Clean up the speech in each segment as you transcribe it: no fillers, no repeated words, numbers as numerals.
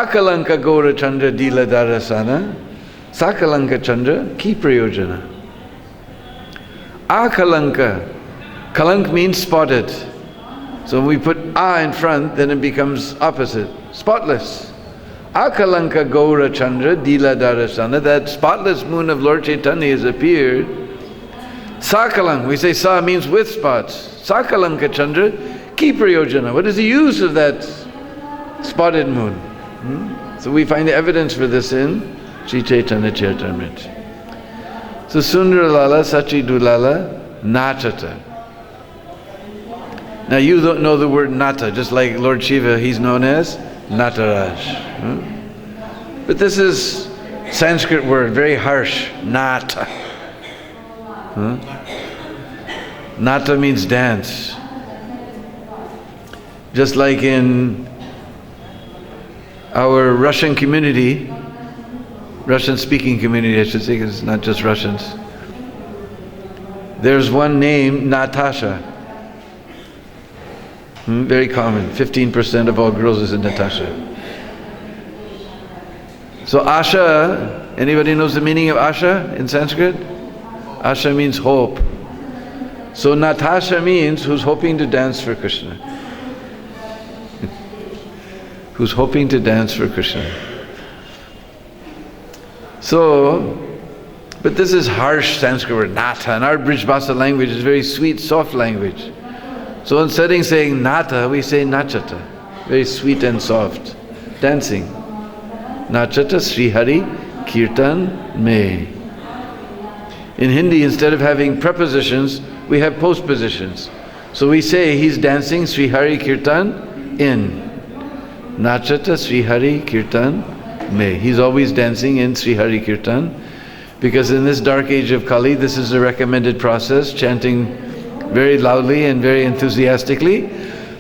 Akalanka Gaura Chandra Dila Darasana, Sakalanka Chandra Ki Prayojana. Akalanka. Kalank means spotted. So when we put A in front, then it becomes opposite. Spotless. Akalanka Gaura Chandra Dila Darasana, that spotless moon of Lord Chaitanya has appeared. Sakalang, we say Sa means with spots. Sakalanka Chandra Ki Prayojana. What is the use of that spotted moon? So we find the evidence for this in Sri Chaitanya Charitamrita. So Sundaralala Sachi Dulala Nachata. Now you don't know the word Nata, just like Lord Shiva, he's known as Nataraj. But this is Sanskrit word, very harsh, Nata. Nata means dance. Just like in our Russian community, Russian-speaking community, I should say, because it's not just Russians. There's one name, Natasha. Very common. 15% of all girls is in Natasha. So Asha, anybody knows the meaning of Asha in Sanskrit? Asha means hope. So Natasha means who's hoping to dance for Krishna. Who's hoping to dance for Krishna. So, but this is harsh Sanskrit word, Nata. And our Brijbhasa language is very sweet, soft language. So instead of saying Nata, we say Nachata. Very sweet and soft. Dancing. Nachata Sri Hari Kirtan Me. In Hindi, instead of having prepositions, we have postpositions. So we say he's dancing Sri Hari Kirtan in. Nachata Sri Hari Kirtan Me. He's always dancing in Sri Hari Kirtan. Because in this dark age of Kali, this is a recommended process, chanting very loudly and very enthusiastically.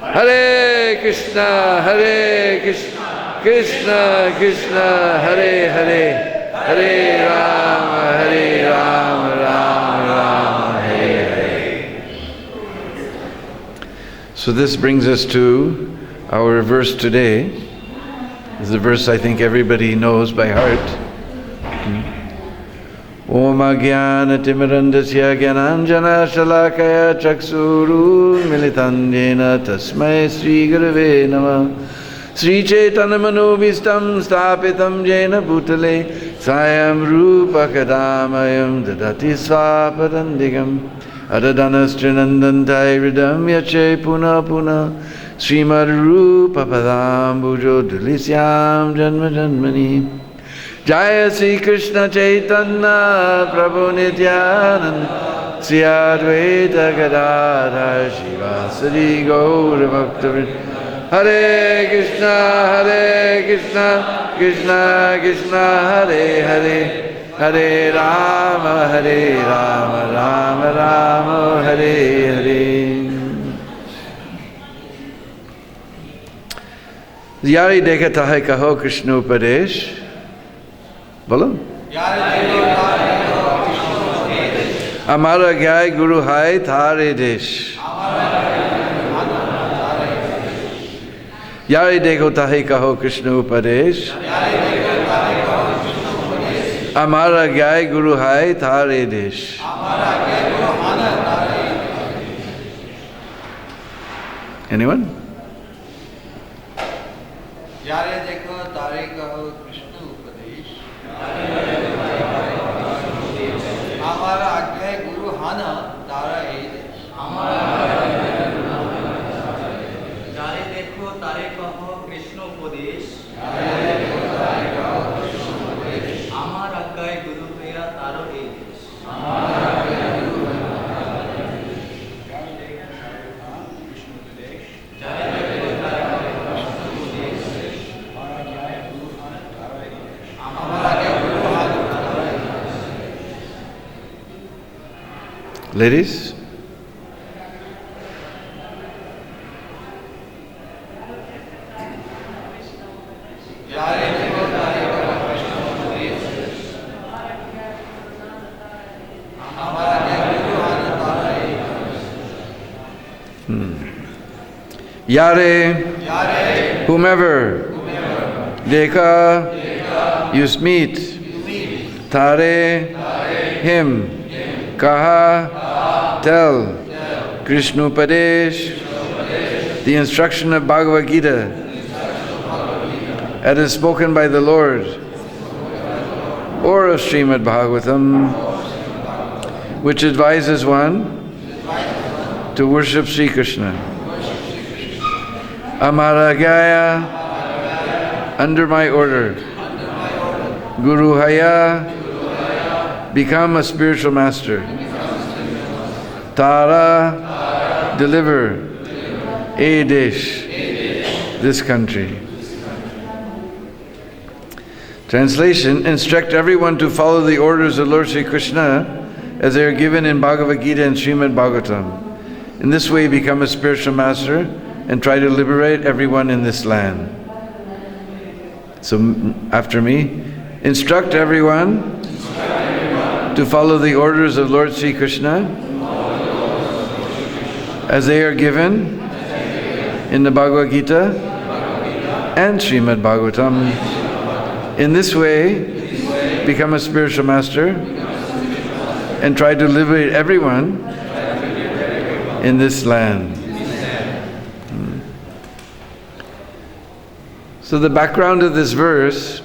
Hare Krishna, Hare Krishna, Krishna Krishna, Hare Hare, Hare Rama, Rama Rama, Hare Hare. So this brings us to our verse today. This is a verse I think everybody knows by heart. Om Agyana Timirandasya Gyananjana Shalakaya Chakshuru Militandena Tasmai Sri Gurave Namah Sri Chaitanya Manobhistam Stapitam Jena Bhutale Sayam Rupa Kadamayam Dadati Swapadandigam Adadanas Trinandantai Ridam Yache Puna Puna Srimad Rupa Padambujo Dulisyam Janma Janmani Jaya Sri Krishna Chaitanya Prabhu Nityananda Sri Advaita Gadadhar Shivasari Gaura Bhakta Hare Krishna Krishna Krishna Hare Hare Hare Rama Rama Rama Hare Hare. Yari dekhata hai kaho Krishna Upadesh. बोलो हमारा ज्ञाय गुरु है थारे देश यारे देखो ताहे कहो कृष्ण उपदेश हमारा ज्ञाय गुरु है थारे देश. Anyone? यारे देखो तारे कहो कृष्ण उपदेश हमारा आज्ञा गुरु हाना तारा ए देश. यारे देखो तारे कहो कृष्ण उपदेश हमारा आज्ञा गुरु भैया तारो ए देश. Ladies? Yare, whomever, Dekha, you meet. Tare, him. Kaha, tell. Krishna Upadesh, the instruction of Bhagavad Gita, as spoken by the Lord, or of Srimad Bhagavatam, which advises one to worship Sri Krishna. Amaragaya, under my order. Guru Haya, become a spiritual master. Tara, deliver. Edesh, this country. Translation, instruct everyone to follow the orders of Lord Sri Krishna as they are given in Bhagavad Gita and Srimad Bhagavatam. In this way, become a spiritual master and try to liberate everyone in this land. So, after me, instruct everyone to follow the orders of Lord Sri Krishna as they are given in the Bhagavad Gita and Srimad Bhagavatam. In this way, become a spiritual master and try to liberate everyone in this land. So the background of this verse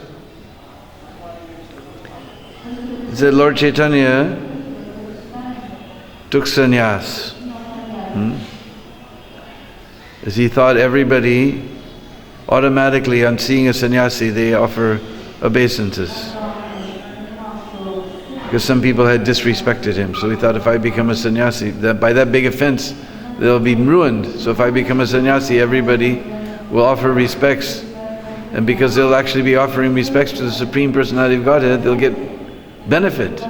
is that Lord Chaitanya took sannyas. As he thought everybody automatically, on seeing a sannyasi, they offer obeisances. Because some people had disrespected him. So he thought, if I become a sannyasi, that by that big offense, they'll be ruined. So if I become a sannyasi, everybody will offer respects. And because they'll actually be offering respects to the Supreme Personality of Godhead, they'll get benefit.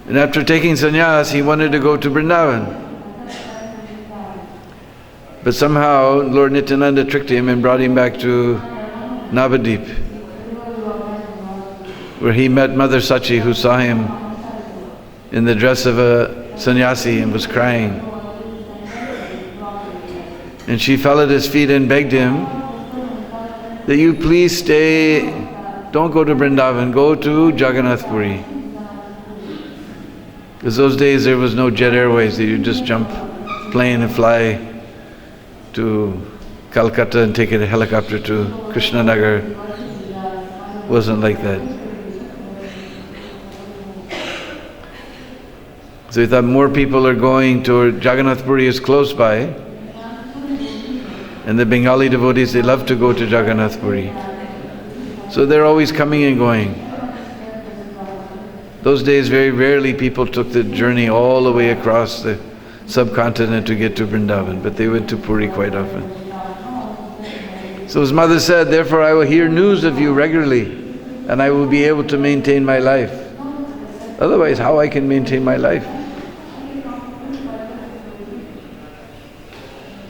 And after taking sannyas, he wanted to go to Vrindavan. But somehow Lord Nityananda tricked him and brought him back to Navadip, where he met Mother Sachi, who saw him in the dress of a sannyasi and was crying. And she fell at his feet and begged him that you please stay, don't go to Vrindavan, go to Jagannath Puri. Because those days there was no jet airways, that you just jump plane and fly to Calcutta and take a helicopter to Krishnanagar. Wasn't like that. So he thought more people are going to Jagannath Puri is close by, and the Bengali devotees, they love to go to Jagannath Puri. So they're always coming and going. Those days, very rarely people took the journey all the way across the subcontinent to get to Vrindavan, but they went to Puri quite often. So his mother said, therefore I will hear news of you regularly, and I will be able to maintain my life. Otherwise, how I can maintain my life?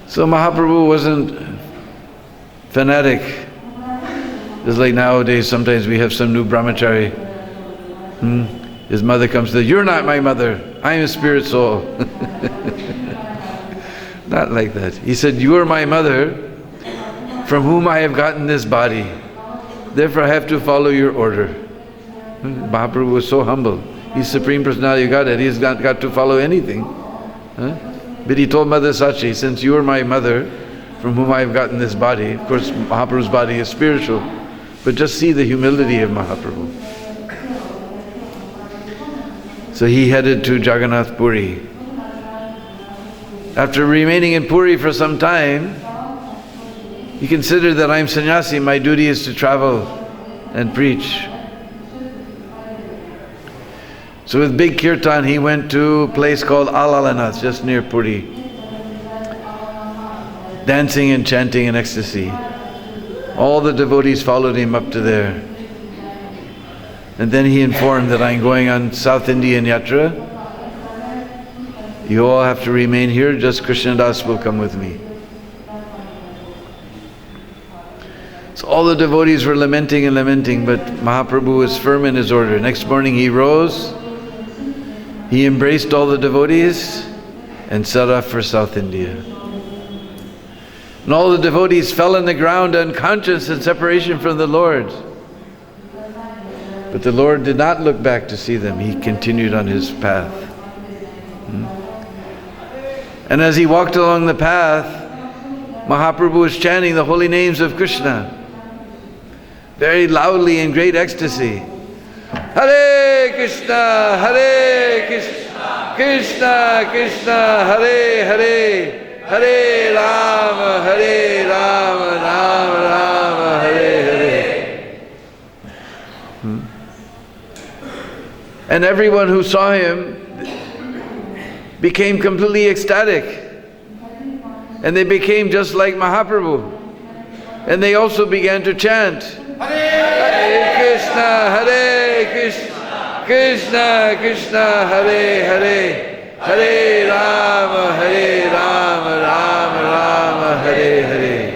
So Mahaprabhu wasn't fanatic. It's like nowadays, sometimes we have some new brahmachari. His mother comes to say, you're not my mother, I am a spirit soul. Not like that. He said, you are my mother, from whom I have gotten this body. Therefore I have to follow your order. Mahaprabhu was so humble. He's Supreme Personality of Godhead. He's not got to follow anything. But he told Mother Sachi, since you are my mother, from whom I have gotten this body, of course Mahaprabhu's body is spiritual, but just see the humility of Mahaprabhu. So he headed to Jagannath Puri. After remaining in Puri for some time, he considered that I'm sannyasi, my duty is to travel and preach. So with big kirtan, he went to a place called Alalanath, just near Puri, dancing and chanting in ecstasy. All the devotees followed him up to there. And then he informed that I'm going on South Indian Yatra. You all have to remain here, just Krishnadas will come with me. So all the devotees were lamenting and lamenting, but Mahaprabhu was firm in his order. Next morning he rose, he embraced all the devotees and set off for South India. And all the devotees fell on the ground unconscious in separation from the Lord. But the Lord did not look back to see them. He continued on his path. And as he walked along the path, Mahaprabhu was chanting the holy names of Krishna very loudly in great ecstasy. Hare Krishna, Hare Krishna, Krishna Krishna, Hare Hare, Hare Rama, Hare Rama, Rama Rama, Hare Hare. And everyone who saw him became completely ecstatic. And they became just like Mahaprabhu. And they also began to chant, Hare Krishna, Hare Krishna, Krishna Krishna, Hare Hare, Hare Rama, Hare Rama, Rama Rama, Hare Hare.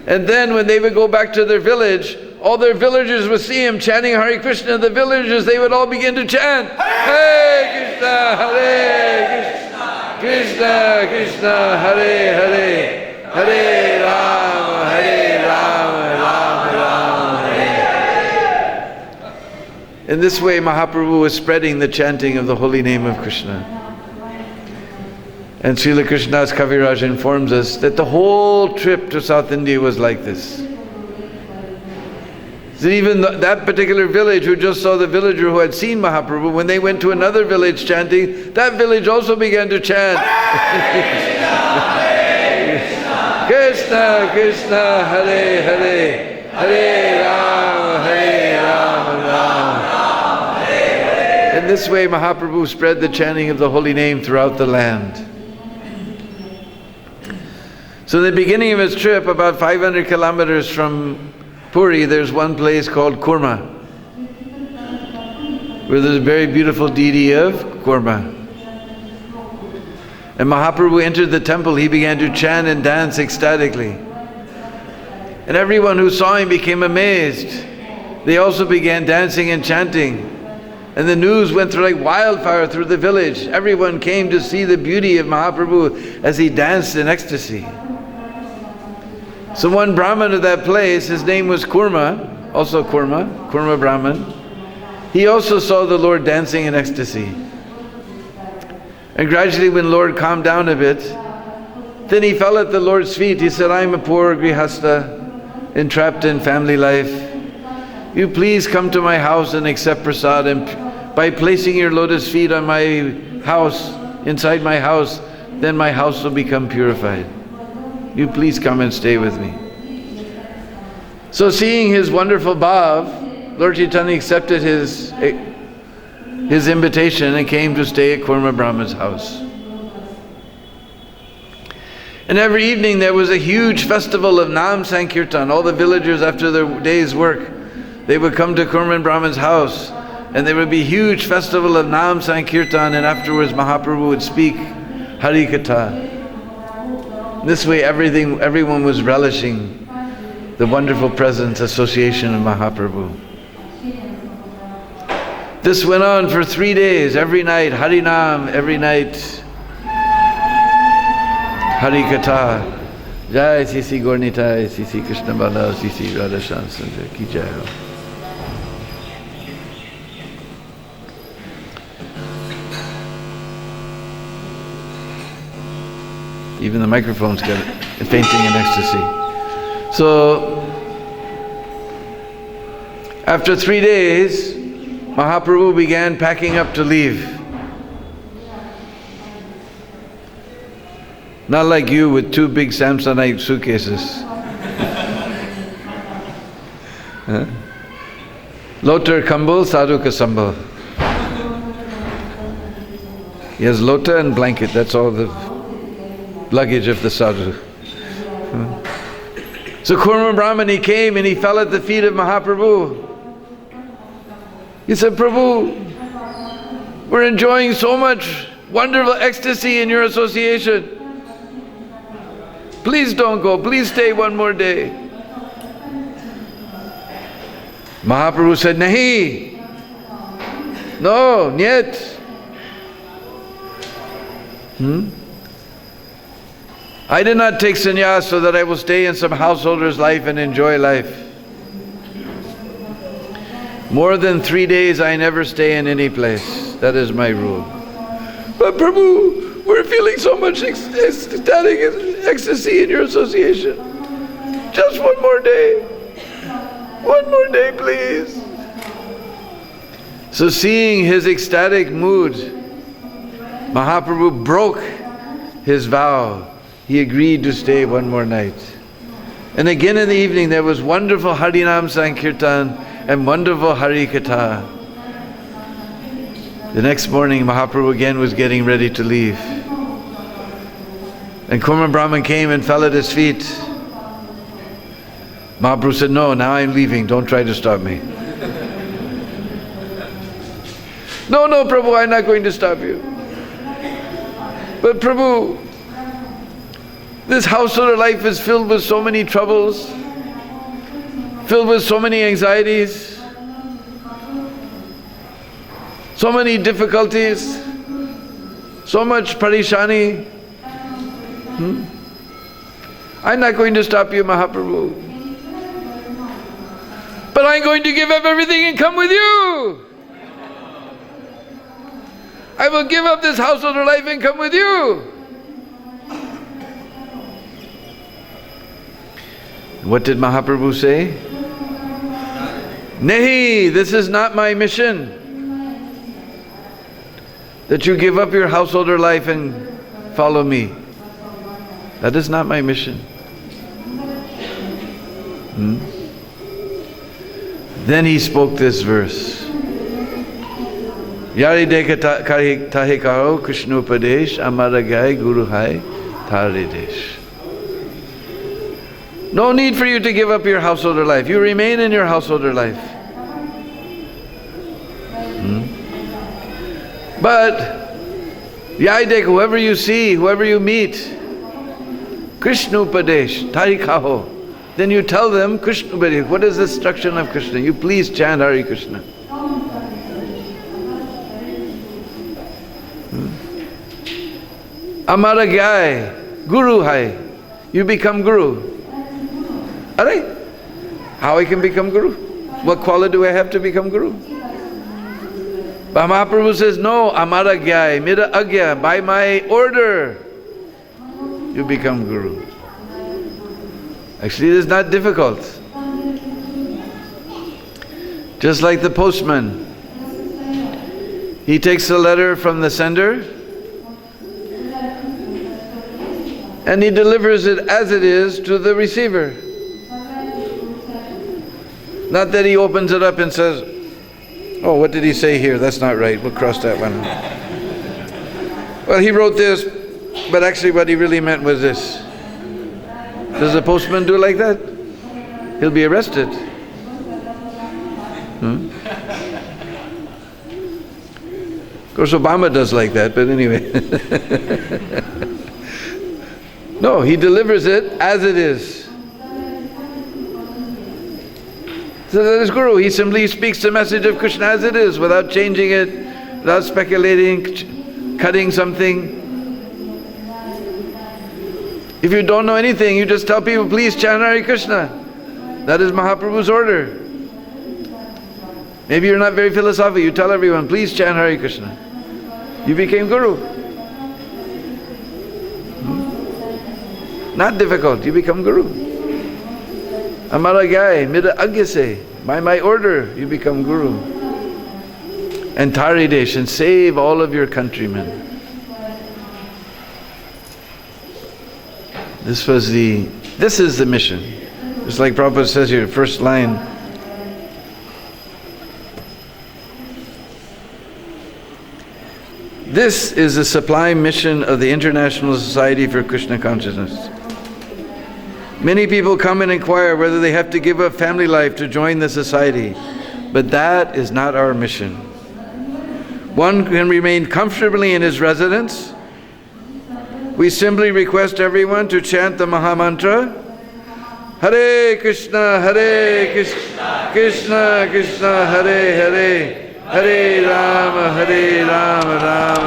And then when they would go back to their village, all their villagers would see him chanting Hare Krishna. The villagers, they would all begin to chant, Hare Krishna, Hare Krishna, Krishna Krishna, Hare Hare, Hare Rama, Hare Rama, Rama Rama, Hare Hare. In this way, Mahaprabhu was spreading the chanting of the holy name of Krishna. And Srila Krishnadas Kaviraj informs us that the whole trip to South India was like this. That even that particular village who just saw the villager who had seen Mahaprabhu, when they went to another village chanting, that village also began to chant. Krishna Krishna, Hare Hare, Hare Rama, Hare Rama, Rama. In this way, Mahaprabhu spread the chanting of the holy name throughout the land. So in the beginning of his trip, about 500 kilometers from Puri, there's one place called Kurma, where there's a very beautiful deity of Kurma. And Mahaprabhu entered the temple. He began to chant and dance ecstatically. And everyone who saw him became amazed. They also began dancing and chanting. And the news went through like wildfire through the village. Everyone came to see the beauty of Mahaprabhu as he danced in ecstasy. So one Brahmin of that place, his name was Kurma, also Kurma Brahmin. He also saw the Lord dancing in ecstasy. And gradually when Lord calmed down a bit, then he fell at the Lord's feet. He said, I'm a poor grihastha, entrapped in family life. You please come to my house and accept prasad, and by placing your lotus feet on my house, inside my house, then my house will become purified. You please come and stay with me. So seeing his wonderful bhav, Lord Chaitanya accepted his invitation and came to stay at Kurma Brahman's house. And every evening there was a huge festival of Nam Sankirtan. All the villagers after their day's work, they would come to Kurma Brahman's house, and there would be a huge festival of Nam Sankirtan, and afterwards Mahaprabhu would speak Hari Katha. This way everyone was relishing the wonderful presence, association of Mahaprabhu. This went on for 3 days, every night, Harinam, every night, Hari Katha. Jai CC Gornitai, CC Krishna Bala, CC Radha Shandra, Ki Jai Ho. Even the microphones get fainting in ecstasy. So, after 3 days, Mahaprabhu began packing up to leave. Not like you with 2 big Samsonite suitcases. Lotar Kambal, Sadhu ka Sambal. He has lota and blanket, that's all the luggage of the sadhu. So Kurma Brahman, he came and he fell at the feet of Mahaprabhu. He said, Prabhu, we're enjoying so much wonderful ecstasy in your association. Please don't go, please stay one more day. Mahaprabhu said, Nahi, no, niet. I did not take sannyas so that I will stay in some householder's life and enjoy life. More than 3 days I never stay in any place. That is my rule. But Prabhu, we're feeling so much ecstatic ecstasy in your association. Just one more day. One more day, please. So seeing his ecstatic mood, Mahaprabhu broke his vow. He agreed to stay one more night. And again in the evening there was wonderful Harinam Sankirtan and wonderful Hari Katha. The next morning Mahaprabhu again was getting ready to leave. And Kurma Brahman came and fell at his feet. Mahaprabhu said, no, now I'm leaving, don't try to stop me. No, Prabhu, I'm not going to stop you. But Prabhu, this householder life is filled with so many troubles, filled with so many anxieties, so many difficulties, so much parishani. I'm not going to stop you, Mahaprabhu. But I'm going to give up everything and come with you. I will give up this householder life and come with you. What did Mahaprabhu say? Nahi, this is not my mission. That you give up your householder life and follow me. That is not my mission. Then he spoke this verse. Yari dekha tahe karo Krishna Upadesh amara gai guru hai thare desh. No need for you to give up your householder life. You remain in your householder life. But Yaidek, whoever you see, whoever you meet, Krishna Upadesh, Tarikaho, then you tell them Krishna Upadesh. What is the instruction of Krishna? You please chant Hare Krishna. Amara Gyai, Guru Hai. You become Guru. Alright? How I can become Guru? What quality do I have to become Guru? But Mahaprabhu says, no, Amara Gyai, Mira Agya, by my order, you become Guru. Actually, it is not difficult. Just like the postman. He takes a letter from the sender and he delivers it as it is to the receiver. Not that he opens it up and says, oh, what did he say here? That's not right. We'll cross that one out. Well, he wrote this, but actually what he really meant was this. Does the postman do like that? He'll be arrested. Of course, Obama does like that, but anyway. No, he delivers it as it is. So that is Guru. He simply speaks the message of Krishna as it is, without changing it, without speculating, cutting something. If you don't know anything, you just tell people, please chant Hare Krishna. That is Mahaprabhu's order. Maybe you're not very philosophical, you tell everyone, please chant Hare Krishna. You became Guru. Not difficult, you become Guru. Amara Gai, Mira Agyase, by my order, you become Guru. And Taridesh, and save all of your countrymen. This is the mission. Just like Prabhupada says here, first line. This is the sublime mission of the International Society for Krishna Consciousness. Many people come and inquire whether they have to give up family life to join the society, but that is not our mission. One can remain comfortably in his residence. We simply request everyone to chant the Mahamantra, Hare Krishna, Krishna Krishna, Hare Hare, Hare Rama, Rama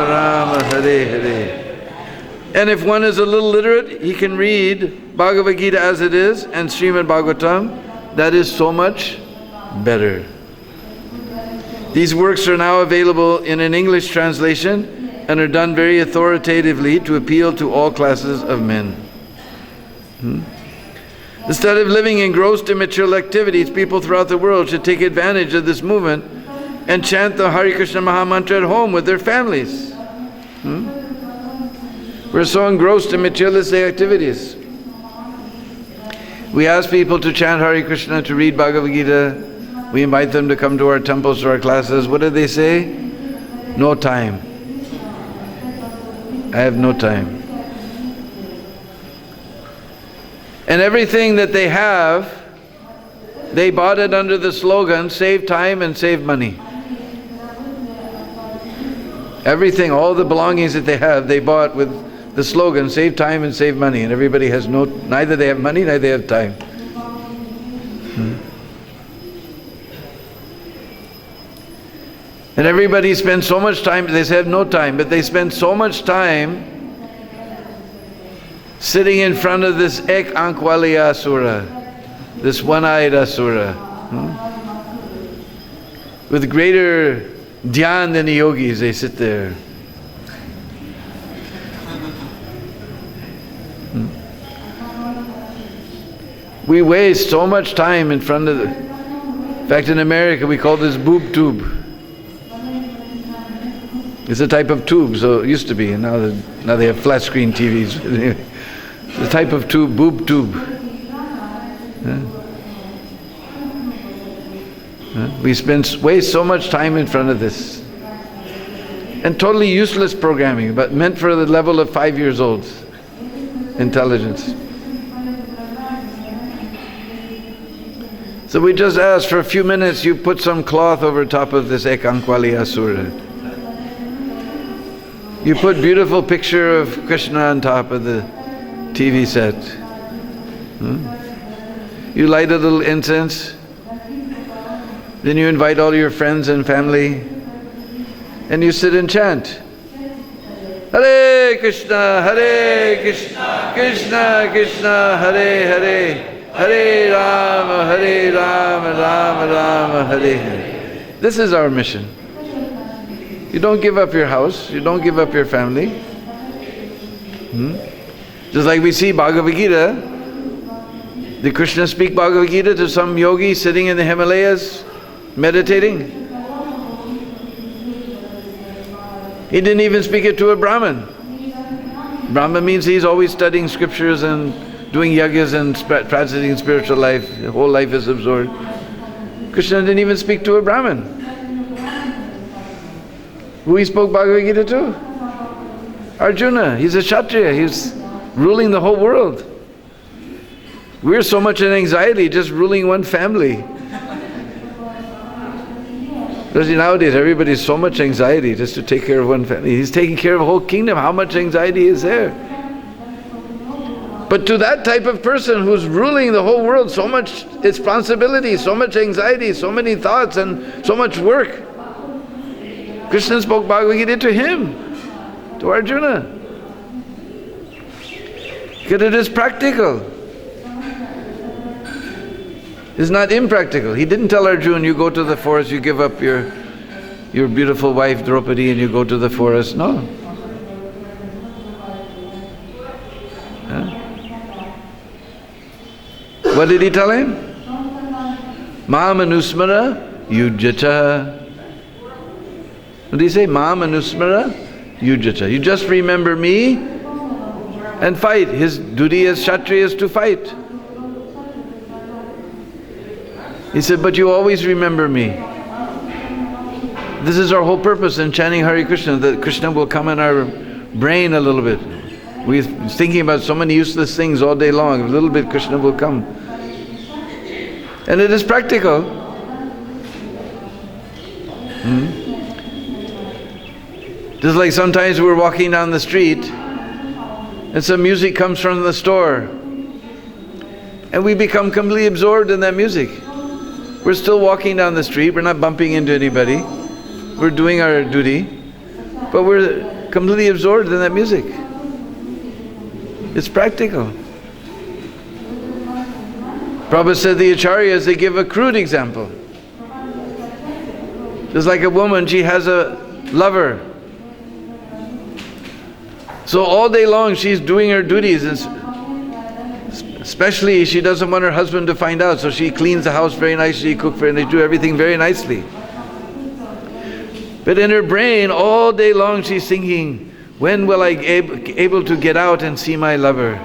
Rama, Hare Hare. And if one is a little literate, he can read Bhagavad Gita as it is and Srimad Bhagavatam. That is so much better. These works are now available in an English translation and are done very authoritatively to appeal to all classes of men. Instead of living engrossed in material activities, people throughout the world should take advantage of this movement and chant the Hare Krishna Maha Mantra at home with their families. We're so engrossed in materialistic activities. We ask people to chant Hare Krishna, to read Bhagavad Gita. We invite them to come to our temples, to our classes. What do they say? No time. I have no time. And everything that they have, they bought it under the slogan, save time and save money. Everything, all the belongings that they have, they bought with the slogan, save time and save money. And everybody has neither they have money, neither they have time. And everybody spends so much time, they say have no time, but they spend so much time sitting in front of this Ek Ankwali Asura, this one-eyed Asura, with greater dhyan than the yogis. They sit there. We waste so much time in front of in fact, in America we call this boob tube. It's a type of tube, so it used to be, and now they have flat screen TVs. It's a type of tube, boob tube. We waste so much time in front of this. And totally useless programming, but meant for the level of 5 years old intelligence. So we just ask for a few minutes, you put some cloth over top of this Ekankwali Asura. You put beautiful picture of Krishna on top of the TV set. You light a little incense. Then you invite all your friends and family. And you sit and chant. Hare Krishna, Krishna Krishna, Hare Hare, Hare Rama, Rama Rama, Hare Hare. This is our mission. You don't give up your house, you don't give up your family. Just like we see Bhagavad Gita. Did Krishna speak Bhagavad Gita to some yogi sitting in the Himalayas meditating? He didn't even speak it to a Brahmin. Brahmin means he's always studying scriptures and doing yagas and practicing spiritual life. The whole life is absorbed. Krishna didn't even speak to a Brahmin. Who he spoke Bhagavad Gita to? Arjuna. He's a Kshatriya. He's ruling the whole world. We're so much in anxiety just ruling one family. Because nowadays everybody's so much anxiety just to take care of one family. He's taking care of a whole kingdom. How much anxiety is there? But to that type of person who's ruling the whole world, so much responsibility, so much anxiety, so many thoughts and so much work. Krishna spoke Bhagavad Gita to him, to Arjuna. Because it is practical. It's not impractical. He didn't tell Arjuna, you go to the forest, you give up your beautiful wife Draupadi and you go to the forest. No. What did he tell him? Mam anusmara yujjata. What did he say? Mam anusmara yujjata. You just remember me and fight. His duty as Kshatriya is to fight. He said, but you always remember me. This is our whole purpose in chanting Hare Krishna, that Krishna will come in our brain a little bit. We're thinking about so many useless things all day long. A little bit Krishna will come. And it is practical. Just like sometimes we're walking down the street and some music comes from the store and we become completely absorbed in that music. We're still walking down the street, we're not bumping into anybody, we're doing our duty, but we're completely absorbed in that music. It's practical. Prabhupada said the Acharyas, they give a crude example. Just like a woman, she has a lover. So all day long she's doing her duties, and especially she doesn't want her husband to find out, so she cleans the house very nicely, cooks very nicely, do everything very nicely. But in her brain, all day long she's thinking, when will I able to get out and see my lover?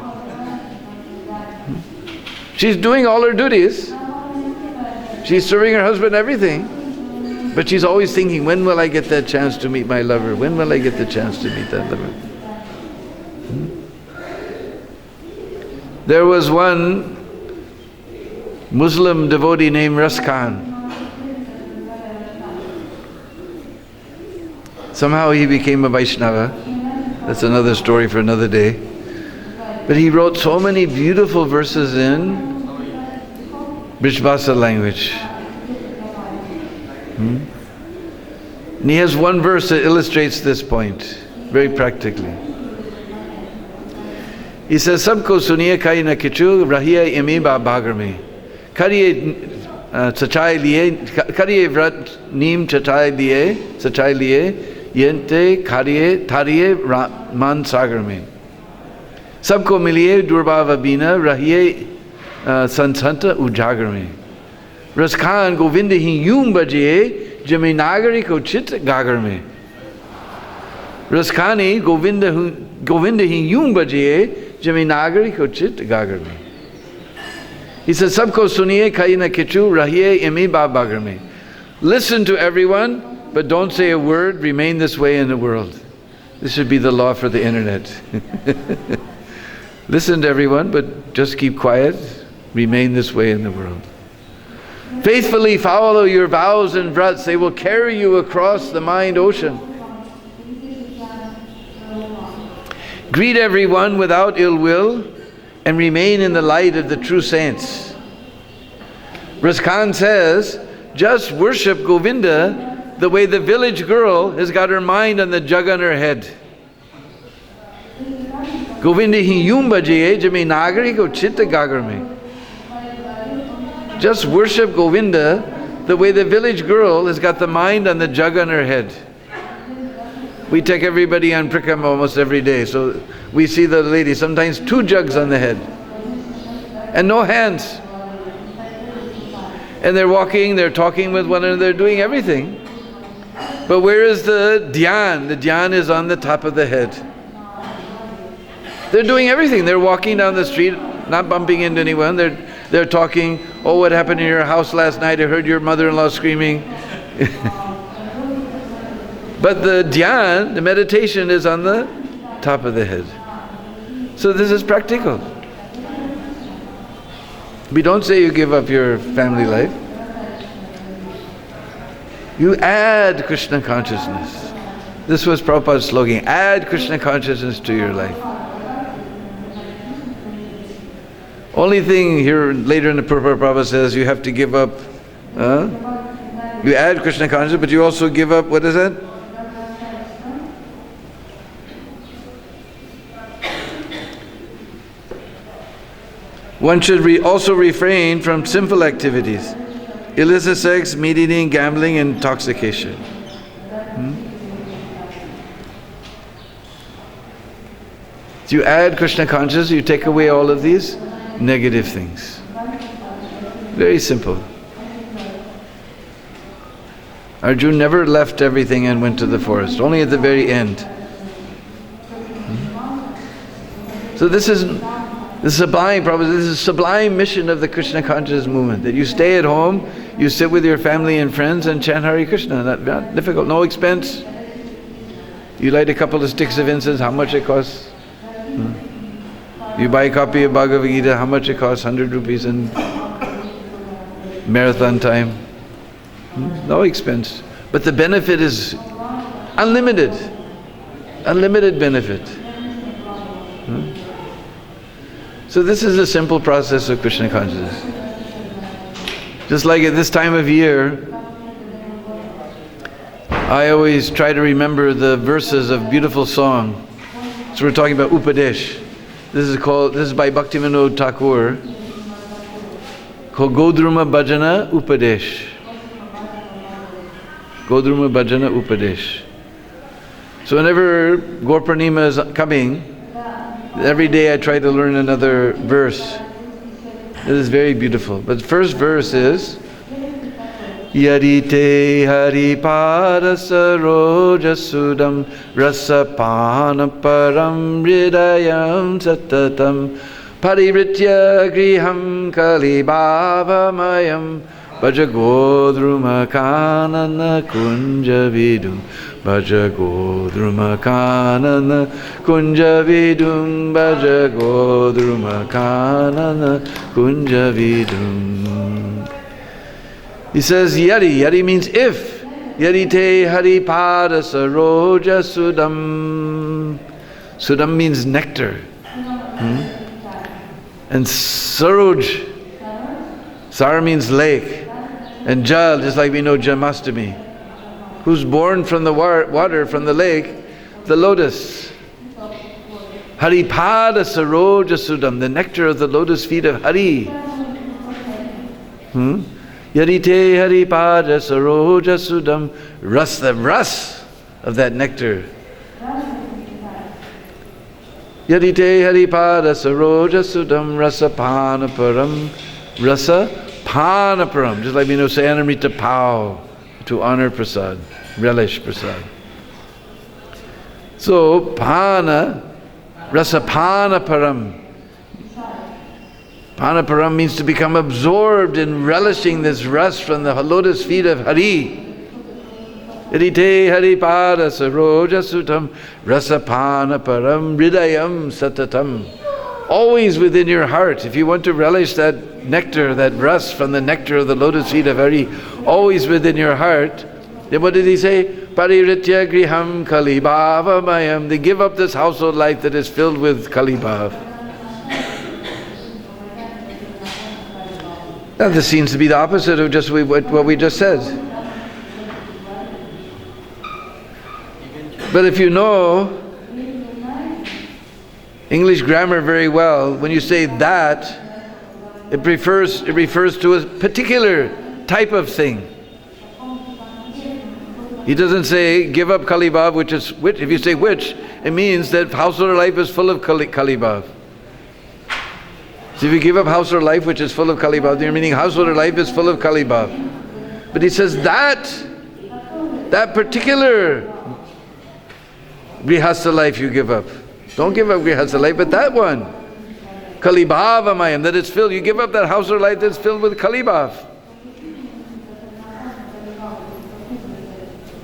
She's doing all her duties. She's serving her husband everything. But she's always thinking, when will I get that chance to meet my lover? When will I get the chance to meet that lover? There was one Muslim devotee named Ras Khan. Somehow he became a Vaishnava. That's another story for another day. But he wrote so many beautiful verses in Brijbhasa language. And he has one verse that illustrates this point very practically. He says, Sabko suniye kai na kichu rahiye imi ba bagar mein. Kariye sachai liye, kariye vrat neem sachai liye, yente kariye thariye man sagar mein. Sabko miliye durbhava bina rahiye sansanta ujagar mein. Ras Khan govinda hi yum bajiye jame nagari ko chit gagar mein. Ras Khani govinda hi yum bajiye jame nagari ko chit gagar mein. He says, Sabko suniye kai na kichu rahiye imi ba bagar mein. Listen to everyone, but don't say a word. Remain this way in the world. This should be the law for the internet. Listen to everyone, but just keep quiet. Remain this way in the world. Faithfully follow your vows and vrats. They will carry you across the mind ocean. Greet everyone without ill will and remain in the light of the true saints. Ras Khan says, just worship Govinda the way the village girl has got her mind on the jug on her head. Govinda hi yum bajiye jame nagari ko chitta gagar mein. Just worship Govinda the way the village girl has got the mind on the jug on her head. We take everybody on Prikam almost every day, so we see the lady, sometimes 2 jugs on the head and no hands. And they're walking, they're talking with one another, they're doing everything. But where is the dhyan? The dhyan is on the top of the head. They're doing everything. They're walking down the street, not bumping into anyone. They're talking, oh, what happened in your house last night? I heard your mother-in-law screaming. But the dhyan, the meditation, is on the top of the head. So this is practical. We don't say you give up your family life. You add Krishna consciousness. This was Prabhupada's slogan, add Krishna consciousness to your life. Only thing here later in the Prabhupada says you have to give up, you add Krishna consciousness, but you also give up, what is that? One should also refrain from sinful activities, illicit sex, meat eating, gambling, and intoxication. So you add Krishna consciousness, you take away all of these negative things. Very simple. Arjuna never left everything and went to the forest, only at the very end. So this is the sublime, probably this is a sublime mission of the Krishna consciousness movement, that you stay at home, you sit with your family and friends and chant Hare Krishna. Not difficult, no expense. You light a couple of sticks of incense, how much it costs? You buy a copy of Bhagavad Gita, how much it costs? 100 rupees in marathon time. No expense. But the benefit is unlimited. Unlimited benefit. So this is a simple process of Krishna consciousness. Just like at this time of year, I always try to remember the verses of beautiful song. So we're talking about Upadesh. This is by Bhaktivinoda Thakur, called Godruma Bhajana Upadesh. Godruma Bhajana Upadesh. So whenever Gaur Purnima is coming, every day I try to learn another verse. It is very beautiful. But the first verse is Yarite Haripada Sarojasudam Rasapana Param Hridayam Satatam Parivritya Griham Kalibhavamayam Bhaja Kanana Kunja Vidum Bhaja Kanana Kunja Vidum Bhaja Kanana Kunja Vidum. He says Yari. Yari means if. Yarite Haripada Saroja Sudam. Sudam means nectar. And Saroj, Sar means lake. And Jal, just like we know Janmashtami. Who's born from the water, from the lake? The lotus. Haripada Saroja Sudam, the nectar of the lotus feet of Hari. Yarite Haripada Saroja Sudam, ras, the ras of that nectar. Yarite Haripada Saroja Sudam Rasapana Param. Rasa Pana Param. Just like we know Sayanamrita Pao, to honor prasad, relish prasad. So Pana, Rasapana Param. Pana Param means to become absorbed in relishing this ras from the lotus feet of Hari. Yarite Haripada Saroja Sutam Rasapana Param Hridayam Satatam. Always within your heart, if you want to relish that nectar, that ras from the nectar of the lotus feet of Hari, always within your heart, then what did he say? Parivritya Griham Kalibhavamayam. They give up this household life that is filled with Kalibhav. Now this seems to be the opposite of just what we just said. But if you know English grammar very well, when you say that, it refers to a particular type of thing. He doesn't say give up Kalibhav, which. If you say which, it means that household life is full of Kalibhav. So if you give up household life, which is full of Kalibhav, you're meaning household life is full of Kalibhav. But he says that particular Grihastha life you give up. Don't give up Grihastha life, but that one. Kalibhavamayam, that it's filled. You give up that household life that's filled with Kalibhav.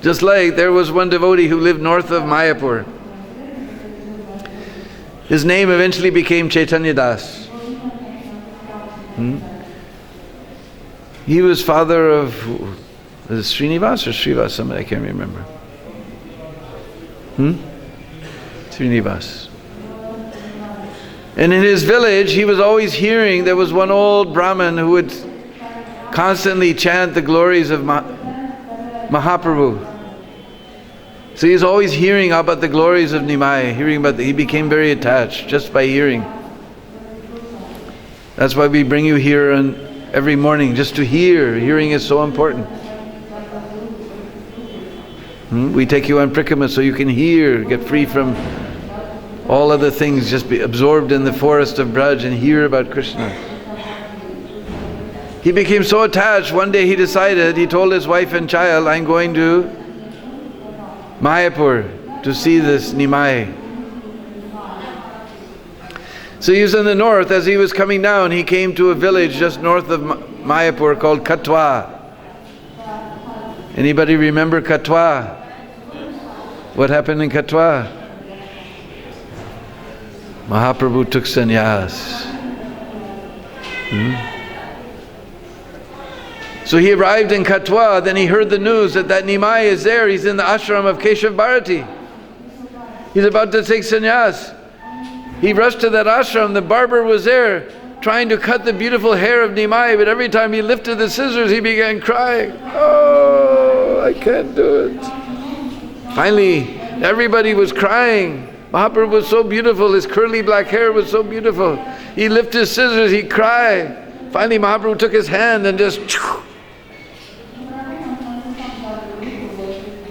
Just like there was one devotee who lived north of Mayapur. His name eventually became Chaitanya Das. He was father of, was it Srinivas or Srivas? Somebody, I can't remember. Srinivas. And in his village, he was always hearing, there was one old Brahmin who would constantly chant the glories of Mahaprabhu. So he's always hearing about the glories of Nimai, he became very attached just by hearing. That's why we bring you here every morning, just to hear. Hearing is so important. We take you on Prikrama so you can hear, get free from all other things, just be absorbed in the forest of Braj and hear about Krishna. He became so attached, one day he told his wife and child, I'm going to Mayapur to see this Nimai. So he was in the north. As he was coming down, he came to a village just north of Mayapur called Katwa. Anybody remember Katwa? What happened in Katwa? Mahaprabhu took sannyas. So he arrived in Katwa, then he heard the news that Nimai is there. He's in the ashram of Keshav Bharati. He's about to take sannyas. He rushed to that ashram. The barber was there trying to cut the beautiful hair of Nimai, but every time he lifted the scissors, he began crying. Oh, I can't do it. Finally, everybody was crying. Mahaprabhu was so beautiful, his curly black hair was so beautiful. He lifted his scissors, he'd cry. Finally Mahaprabhu took his hand and just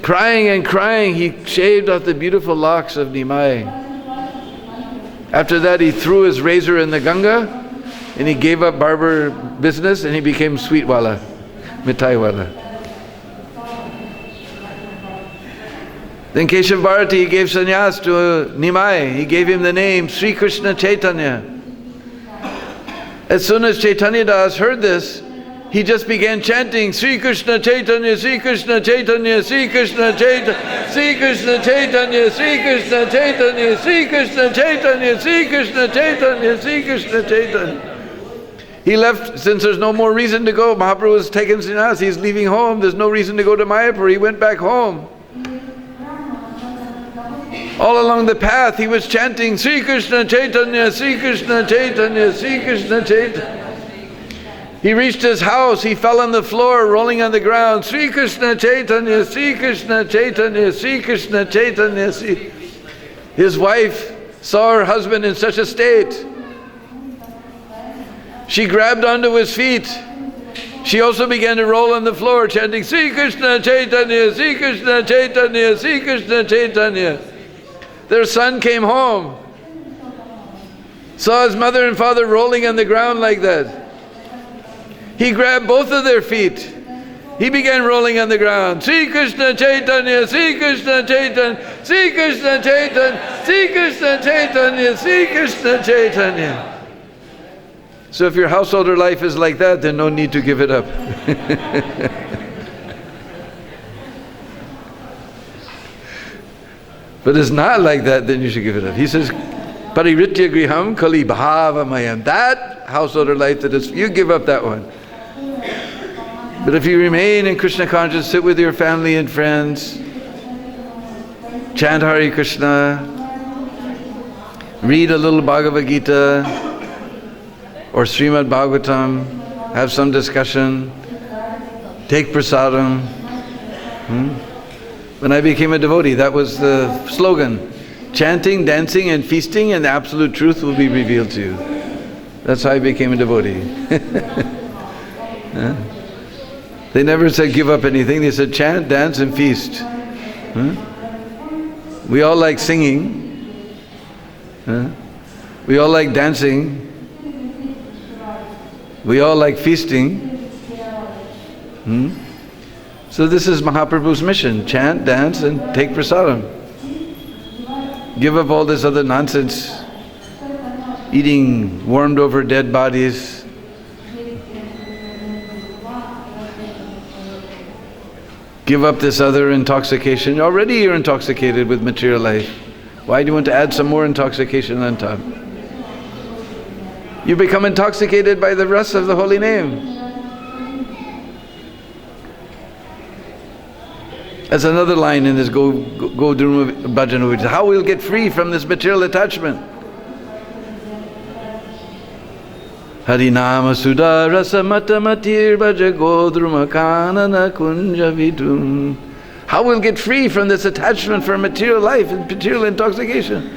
crying and crying, he shaved off the beautiful locks of Nimai. After that he threw his razor in the Ganga and he gave up barber business and he became sweetwala, mithaiwala. Then Keshav Bharati, he gave sannyas to Nimai. He gave him the name Sri Krishna Chaitanya. As soon as Chaitanya Das heard this, he just began chanting Sri Krishna Chaitanya, Sri Krishna Chaitanya, Sri Krishna Chaitanya, Sri Krishna Chaitanya, Sri Krishna Chaitanya, Sri Krishna Chaitanya, Sri Krishna Chaitanya, Sri Krishna Chaitanya. He left, since there's no more reason to go. Mahaprabhu was taking sannyas, he's leaving home. There's no reason to go to Mayapur. He went back home. All along the path he was chanting Sri Krishna Chaitanya, Sri Krishna Chaitanya, Sri Krishna Chaitanya. He reached his house, he fell on the floor, rolling on the ground. Sri Krishna Chaitanya, Sri Krishna Chaitanya, Sri Krishna Chaitanya. His wife saw her husband in such a state. She grabbed onto his feet. She also began to roll on the floor, chanting Sri Krishna Chaitanya, Sri Krishna Chaitanya, Sri Krishna Chaitanya. Their son came home, saw his mother and father rolling on the ground like that. He grabbed both of their feet. He began rolling on the ground. Sri Krishna Chaitanya, Sri Krishna Chaitanya, Sri Krishna Chaitanya, Sri Krishna Chaitanya, Sri Krishna Chaitanya. So if your householder life is like that, then no need to give it up. But it's not like that, then you should give it up. He says, Paritya griham kali bhavamayam. That householder life, that is, you give up that one. But if you remain in Krishna consciousness, sit with your family and friends, chant Hare Krishna, read a little Bhagavad Gita or Srimad Bhagavatam, have some discussion, take prasadam. When I became a devotee, that was the slogan. Chanting, dancing and feasting, and the absolute truth will be revealed to you. That's how I became a devotee. They never said give up anything. They said chant, dance and feast. We all like singing. We all like dancing. We all like feasting. So this is Mahaprabhu's mission. Chant, dance and take prasadam. Give up all this other nonsense. Eating warmed over dead bodies. Give up this other intoxication. Already you're intoxicated with material life. Why do you want to add some more intoxication on top? You become intoxicated by the rasa of the holy name. That's another line in this Godruma Bhajan, which is how we'll get free from this material attachment. Harinama Sudha Rasa Mata Matir Bhaja Godruma Kanana Kunja Vidum. How we'll get free from this attachment for material life and material intoxication.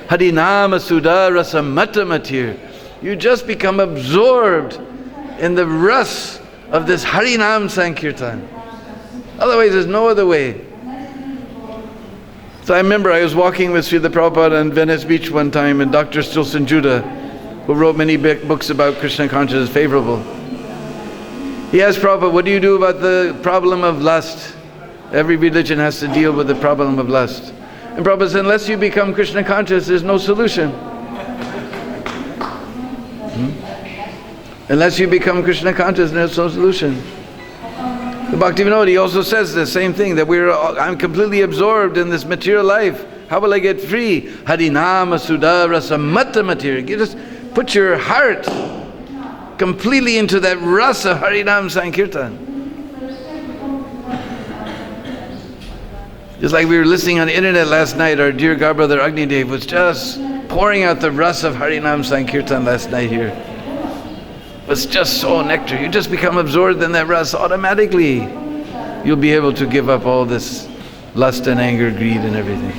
Harinama Sudha Rasa Mata Matir. You just become absorbed in the ras of this Harinam Sankirtan. Otherwise there's no other way. So I remember I was walking with Srila Prabhupada on Venice Beach one time, and Dr. Stilson Judah, who wrote many books about Krishna consciousness, favorable. He asked Prabhupada, what do you do about the problem of lust? Every religion has to deal with the problem of lust. And Prabhupada said, unless you become Krishna conscious, there's no solution. Unless you become Krishna conscious, there's no solution. The Bhaktivinoda, he also says the same thing, that I'm completely absorbed in this material life. How will I get free? Harinama Sudha Rasa Mata Matir. You just put your heart completely into that rasa Harinam Sankirtan. Just like we were listening on the internet last night, our dear godbrother Agnidev was just pouring out the rasa of Harinam Sankirtan last night here. It's just so nectar. You just become absorbed in that rasa automatically. You'll be able to give up all this lust and anger, greed and everything.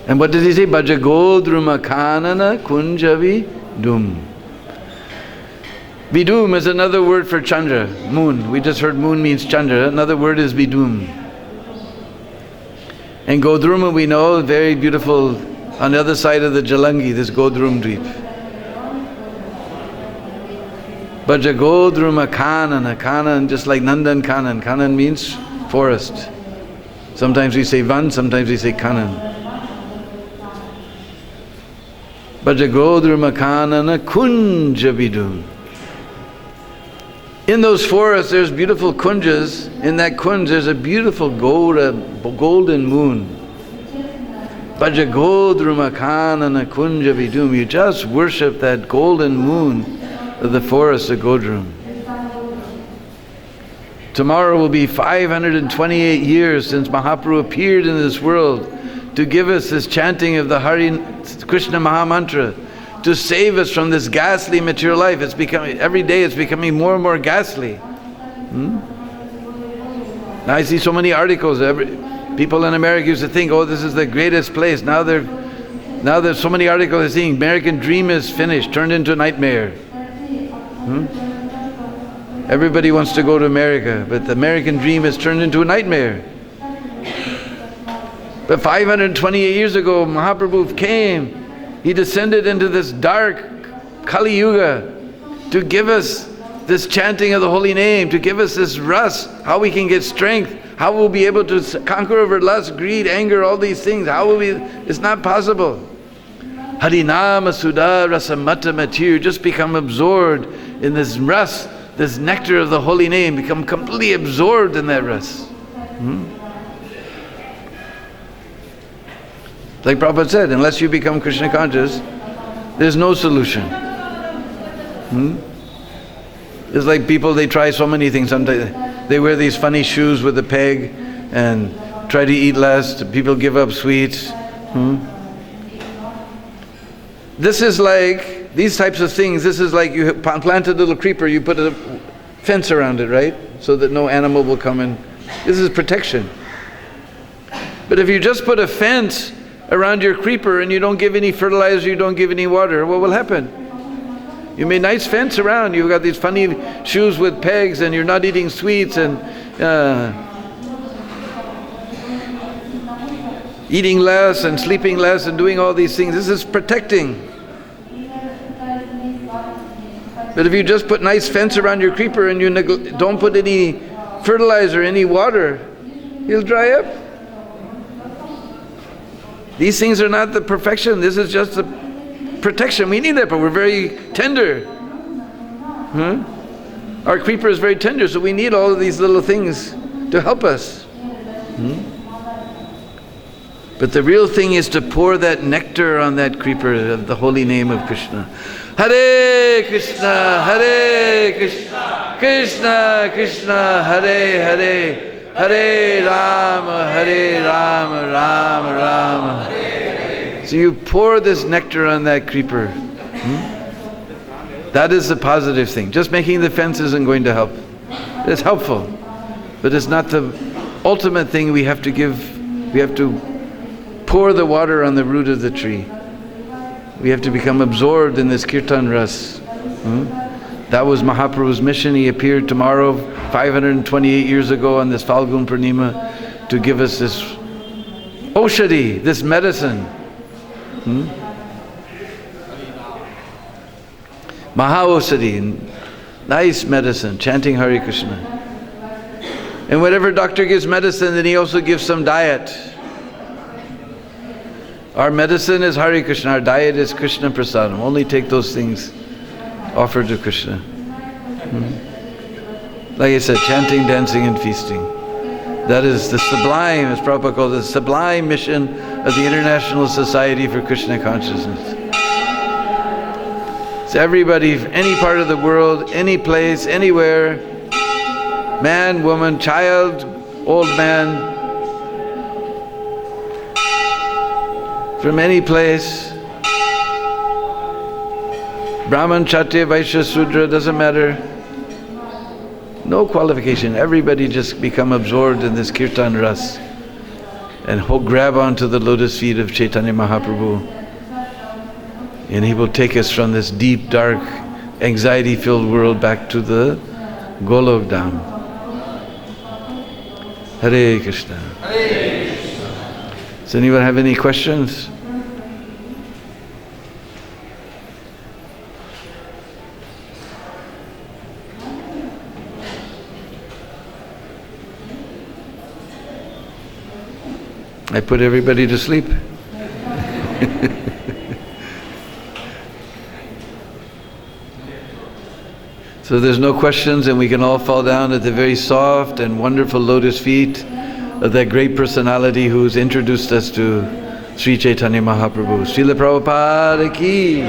And what did he say? Bhaja Godruma Kanana Kunjavi Dum. Vidum is another word for Chandra, moon. We just heard moon means Chandra. Another word is Vidum. And Godruma, we know, very beautiful, on the other side of the Jalangi, this Godrum Dweep. Bhaja Godruma Kanana. Kanan, just like Nandan Kanan. Kanan means forest. Sometimes we say Van, sometimes we say Kanan. Bhaja Godruma Kanana Kunja Vidum. In those forests there's beautiful kunjas. In that kunj there's a beautiful golden moon. Bhaja Godruma Kanana Kunja Vidum. You just worship that golden moon of the forest of Godrum. Tomorrow will be 528 years since Mahaprabhu appeared in this world to give us this chanting of the Hare Krishna Mahamantra, to save us from this ghastly material life. It's becoming, every day it's becoming more and more ghastly. Now I see so many articles. People in America used to think, oh, this is the greatest place. Now there's so many articles saying American dream is finished, turned into a nightmare. Everybody wants to go to America, but the American dream has turned into a nightmare. But 528 years ago, Mahaprabhu came. He descended into this dark Kali Yuga to give us this chanting of the holy name, to give us this ras, how we can get strength, how we'll be able to conquer over lust, greed, anger, all these things. How will we? It's not possible. Harinama Sudha Rasamata Matir, just become absorbed in this ras, this nectar of the holy name, become completely absorbed in that ras. Like Prabhupada said, unless you become Krishna conscious, there's no solution. It's like people, they try so many things. Sometimes they wear these funny shoes with a peg and try to eat less. People give up sweets. This is like, these types of things, this is like you plant a little creeper, you put a fence around it, right? So that no animal will come in. This is protection. But if you just put a fence around your creeper and you don't give any fertilizer, you don't give any water, what will happen? You made a nice fence around, you've got these funny shoes with pegs and you're not eating sweets and eating less and sleeping less and doing all these things. This is protecting. But if you just put nice fence around your creeper and you don't put any fertilizer, any water, he'll dry up. These things are not the perfection. This is just the protection. We need that, but we're very tender. Our creeper is very tender, so we need all of these little things to help us. But the real thing is to pour that nectar on that creeper of the holy name of Krishna. Hare Krishna, Hare Krishna, Krishna Krishna, Hare Hare, Hare Rama, Hare Rama, Rama Rama, Hare Hare. So you pour this nectar on that creeper. That is the positive thing. Just making the fence isn't going to help. It's helpful, but it's not the ultimate thing we have to give. We have to pour the water on the root of the tree. We have to become absorbed in this kirtan ras. That was Mahaprabhu's mission. He appeared tomorrow, 528 years ago on this Falgun Purnima, to give us this oshadi, this medicine. Maha-osadi, nice medicine, chanting Hare Krishna. And whatever doctor gives medicine, then he also gives some diet. Our medicine is Hare Krishna, our diet is Krishna Prasadam. Only take those things offered to Krishna. Like I said, chanting, dancing and feasting. That is the sublime, as Prabhupada called it, the sublime mission of the International Society for Krishna Consciousness. So everybody, any part of the world, any place, anywhere, man, woman, child, old man, from any place, Brahman, Kshatriya, Vaishya, Sudra, doesn't matter. No qualification. Everybody just become absorbed in this kirtan ras. and grab onto the lotus feet of Chaitanya Mahaprabhu. And he will take us from this deep, dark, anxiety-filled world back to the Golok Dham. Hare Krishna. Hare Krishna. Does anyone have any questions? I put everybody to sleep. So there's no questions, and we can all fall down at the very soft and wonderful lotus feet of that great personality who's introduced us to Sri Chaitanya Mahaprabhu. Srila Prabhupada ki.